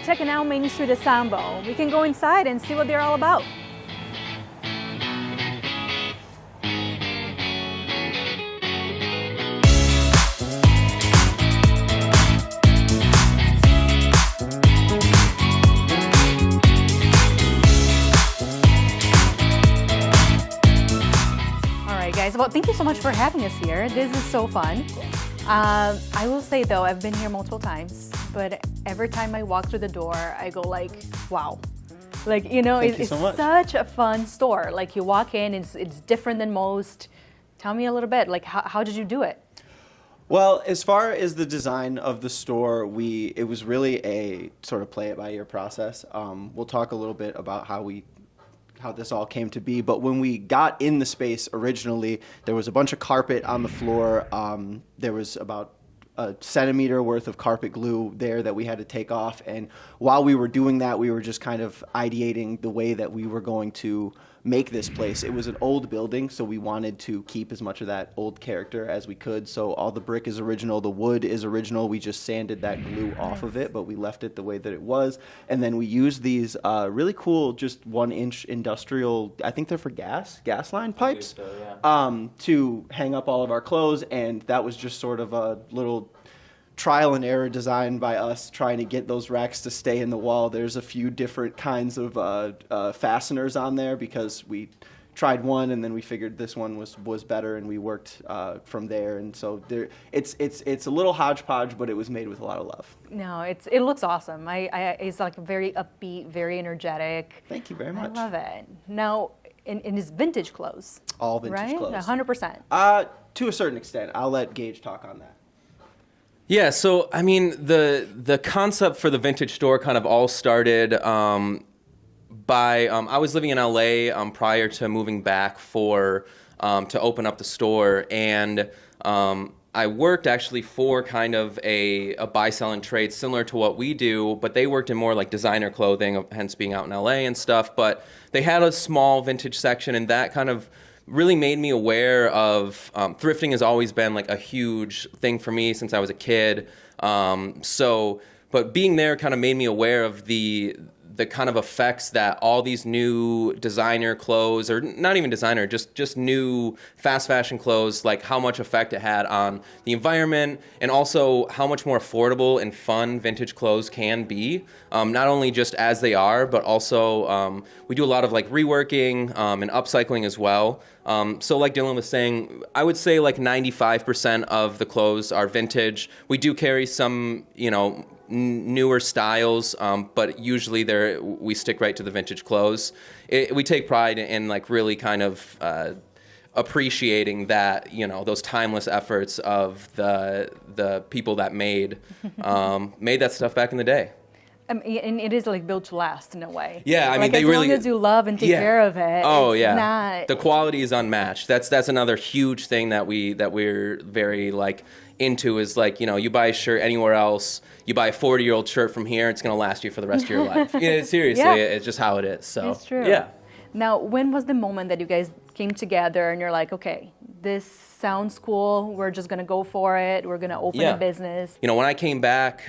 checking out Main Street Ensemble. We can go inside and see what they're all about. Guys, well, thank you so much for having us here. This is so fun. I will say though, I've been here multiple times, but every time I walk through the door, I go like, wow. Like, it's such a fun store. Like you walk in, it's different than most. Tell me a little bit, like how did you do it? Well, as far as the design of the store, it was really a sort of play it by ear process. We'll talk a little bit about how this all came to be, but when we got in the space originally, there was a bunch of carpet on the floor. There was about a centimeter worth of carpet glue there that we had to take off, and while we were doing that, we were just kind of ideating the way that we were going to make this place. It was an old building, so we wanted to keep as much of that old character as we could. So all the brick is original, the wood is original. We just sanded that glue off of it, but we left it the way that it was. And then we used these really cool, just 1-inch industrial, I think they're for gas line pipes, to hang up all of our clothes. And that was just sort of a little trial and error design by us trying to get those racks to stay in the wall. There's a few different kinds of fasteners on there because we tried one and then we figured this one was better, and we worked from there. And so it's a little hodgepodge, but it was made with a lot of love. No, it looks awesome. It's like very upbeat, very energetic. Thank you very much. I love it. Now, in his vintage clothes. All vintage right? clothes. 100%. To a certain extent. I'll let Gage talk on that. Yeah, so I mean, the concept for the vintage store kind of all started by I was living in LA prior to moving back to open up the store, and I worked actually for kind of a buy-sell and trade similar to what we do, but they worked in more like designer clothing, hence being out in LA and stuff. But they had a small vintage section, and that kind of really made me aware of thrifting has always been like a huge thing for me since I was a kid. But being there kind of made me aware of the kind of effects that all these new designer clothes, or not even designer, just new fast fashion clothes, like how much effect it had on the environment, and also how much more affordable and fun vintage clothes can be. Not only just as they are, but also we do a lot of like reworking and upcycling as well. So like Dylan was saying, I would say like 95% of the clothes are vintage. We do carry some, newer styles, but usually we stick right to the vintage clothes. We take pride in like really kind of appreciating that, those timeless efforts of the people that made that stuff back in the day. And it is like built to last in a way. Yeah, I mean, they really, as long as you love and take care of it. Oh yeah, the quality is unmatched. That's another huge thing that we're very like into is like, you buy a shirt anywhere else, you buy a 40-year-old shirt from here, it's gonna last you for the rest of your life. Seriously, it's just how it is. So it's true. Yeah. Now, when was the moment that you guys came together and you're like, okay, this sounds cool, we're just gonna go for it, we're gonna open a business? When I came back,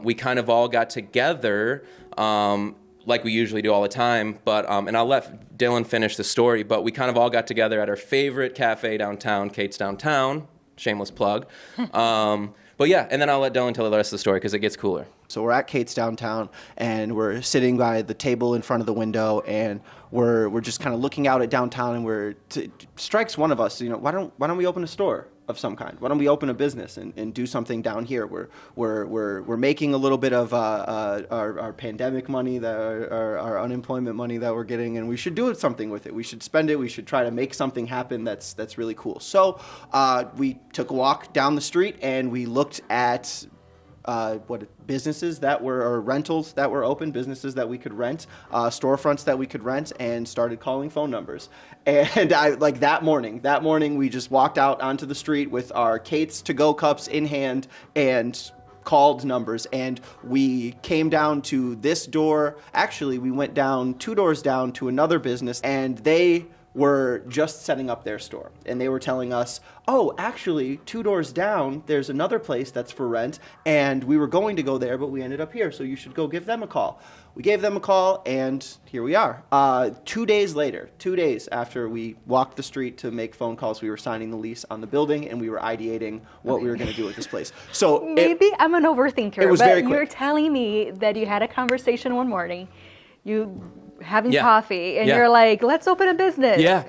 we kind of all got together, like we usually do all the time, but and I'll let Dylan finish the story, but we kind of all got together at our favorite cafe downtown, Kate's Downtown, shameless plug. But yeah, and then I'll let Dylan tell the rest of the story because it gets cooler. So we're at Kate's Downtown, and we're sitting by the table in front of the window, and we're just kind of looking out at downtown, and it strikes one of us, why don't we open a store of some kind? Why don't we open a business and do something down here? We're making a little bit of our pandemic money, our unemployment money that we're getting, and we should do something with it. We should spend it. We should try to make something happen that's really cool. So we took a walk down the street, and we looked at businesses that were, or rentals that were open, businesses that we could rent, storefronts that we could rent, and started calling phone numbers. And that morning we just walked out onto the street with our Kate's to-go cups in hand and called numbers, and we came down to this door. Actually, we went down 2 doors down to another business, and they were just setting up their store. And they were telling us, oh, actually, 2 doors down, there's another place that's for rent. And we were going to go there, but we ended up here. So you should go give them a call. We gave them a call, and here we are. 2 days later, 2 days after we walked the street to make phone calls, we were signing the lease on the building, and we were ideating what we were going to do with this place. So maybe I'm an overthinker, it was but very quick. you're telling me that you had a conversation one morning, you having Yeah. coffee, and Yeah. you're like, let's open a business. Yeah.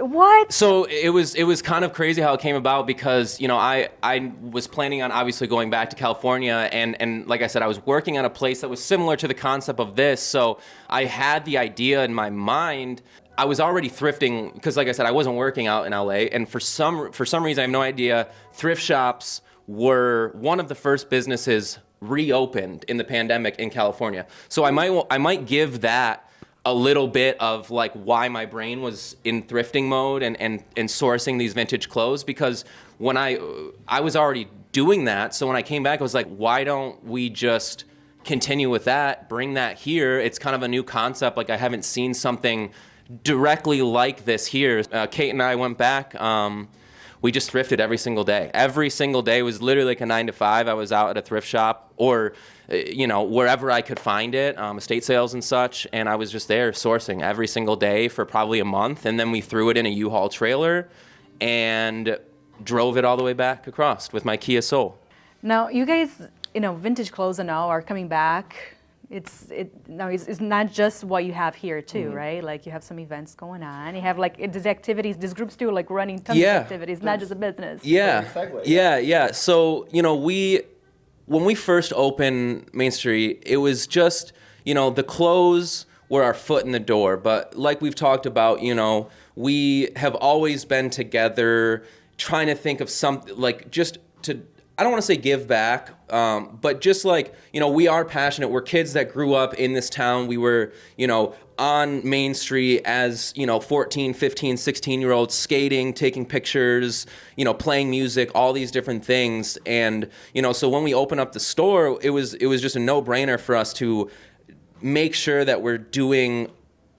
What? So it was kind of crazy how it came about, because I was planning on obviously going back to California, and like I said, I was working on a place that was similar to the concept of this. So I had the idea in my mind. I was already thrifting because, like I said, I wasn't working out in LA, and for some reason, I have no idea, thrift shops were one of the first businesses reopened in the pandemic in California. So I might give that a little bit of like why my brain was in thrifting mode and sourcing these vintage clothes, because when I was already doing that. So when I came back, I was like, why don't we just continue with that, bring that here? It's kind of a new concept. Like, I haven't seen something directly like this here. Kate and I went back. We just thrifted every single day. Every single day was literally like a 9 to 5. I was out at a thrift shop or, wherever I could find it, estate sales and such. And I was just there sourcing every single day for probably a month. And then we threw it in a U-Haul trailer and drove it all the way back across with my Kia Soul. Now, you guys, vintage clothes and all are coming back. It's not just what you have here too, right? Like, you have some events going on. You have like these activities, these groups do like running tons of activities, not just a business. Yeah. So, when we first opened Main Street, it was just, the clothes were our foot in the door. But like we've talked about, we have always been together trying to think of something like just to, I don't want to say give back, but just like, we are passionate. We're kids that grew up in this town. We were, on Main Street as, 14, 15, 16-year-olds skating, taking pictures, playing music, all these different things. And, so when we opened up the store, it was just a no-brainer for us to make sure that we're doing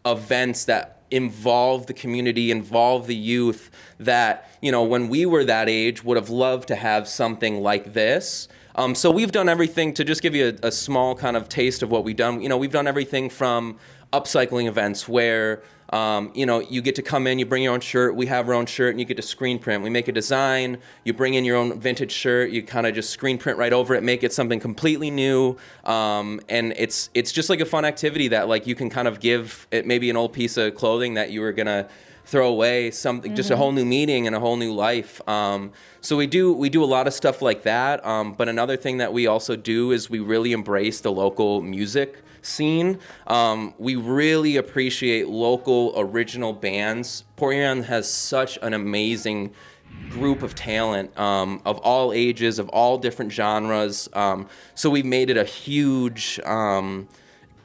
events that involve the community, involve the youth that, when we were that age would have loved to have something like this. So we've done everything, to just give you a small kind of taste of what we've done. We've done everything from upcycling events where, you get to come in, you bring your own shirt, we have our own shirt, and you get to screen print. We make a design, you bring in your own vintage shirt, you kind of just screen print right over it, make it something completely new. And it's just like a fun activity that like you can kind of give it maybe an old piece of clothing that you were going to throw away, something, just a whole new meaning and a whole new life. So we do a lot of stuff like that. But another thing that we also do is we really embrace the local music scene. We really appreciate local original bands. Port Huron has such an amazing group of talent of all ages, of all different genres. So we've made it a huge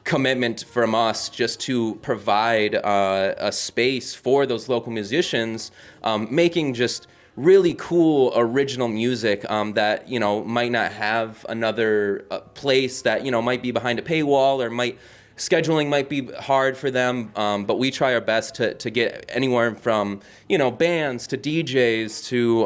commitment from us just to provide a space for those local musicians, making just really cool original music that might not have another place, that might be behind a paywall, or scheduling might be hard for them, but we try our best to get anywhere from bands to DJs to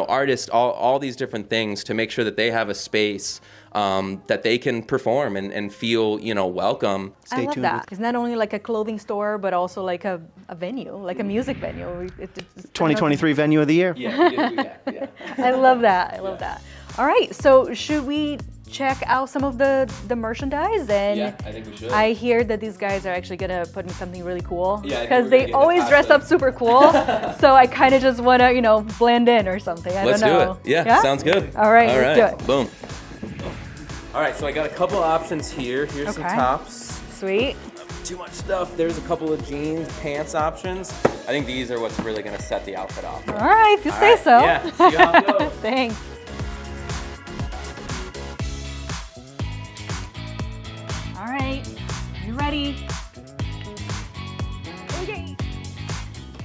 artists, all these different things, to make sure that they have a space that they can perform and feel welcome. I love that. It's not only like a clothing store, but also like a venue, like a music venue. 2023 venue of the year. Yeah. I love that. I love that. All right, so should we check out some of the merchandise? And Yeah, I think we should. I hear that these guys are actually gonna put in something really cool. Yeah, I think because we're they gonna get always the dress costume. up super cool. So I kind of just want to blend in or something. Let's don't know. do it. Yeah, sounds good. All right, let's do it. Boom. All right, so I got a couple options here. Here's some Okay. tops. Sweet. Too much stuff. There's a couple of jeans, pants options. I think these are what's really gonna set the outfit off. All right, if you say so. Yeah, see how it goes. Thanks. All right, you ready? Okay.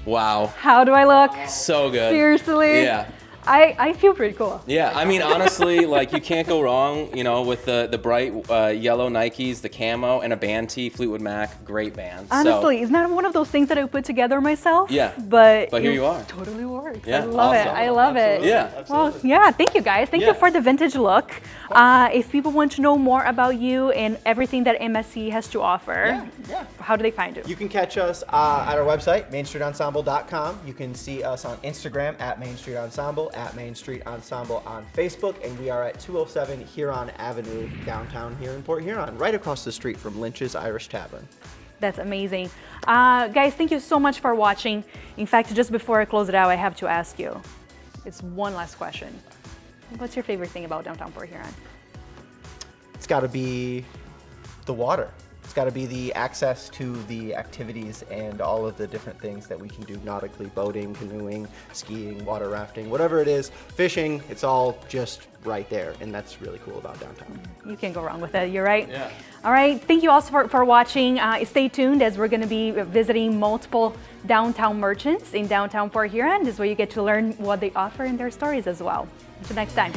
Wow, How do I look? so good. Seriously? Yeah. I feel pretty cool. Yeah, I mean, honestly, like you can't go wrong, you know, with the bright yellow Nikes, the camo, and a band tee, Fleetwood Mac, great band. Honestly, it's not one of those things that I would put together myself. Yeah, but here you are. Totally works. Yeah, I love it. awesome. I love it. Yeah. Well, yeah. Thank you guys. Thank you Yeah. for the vintage look. If people want to know more about you and everything that MSC has to offer, how do they find you? You can catch us at our website, mainstreetensemble.com. You can see us on Instagram at Main Street Ensemble, at Main Street Ensemble on Facebook, and we are at 207 Huron Avenue, downtown here in Port Huron, right across the street from Lynch's Irish Tavern. That's amazing. Guys, thank you so much for watching. In fact, just before I close it out, I have to ask you. It's one last question. What's your favorite thing about downtown Port Huron? It's got to be the water. It's got to be the access to the activities and all of the different things that we can do nautically, boating, canoeing, skiing, water rafting, whatever it is, fishing, it's all just right there. And that's really cool about downtown. You can't go wrong with it, you're right. Yeah. All right, thank you also for watching. Stay tuned as we're gonna be visiting multiple downtown merchants in downtown Port Huron. This is where you get to learn what they offer and their stories as well. Until next time.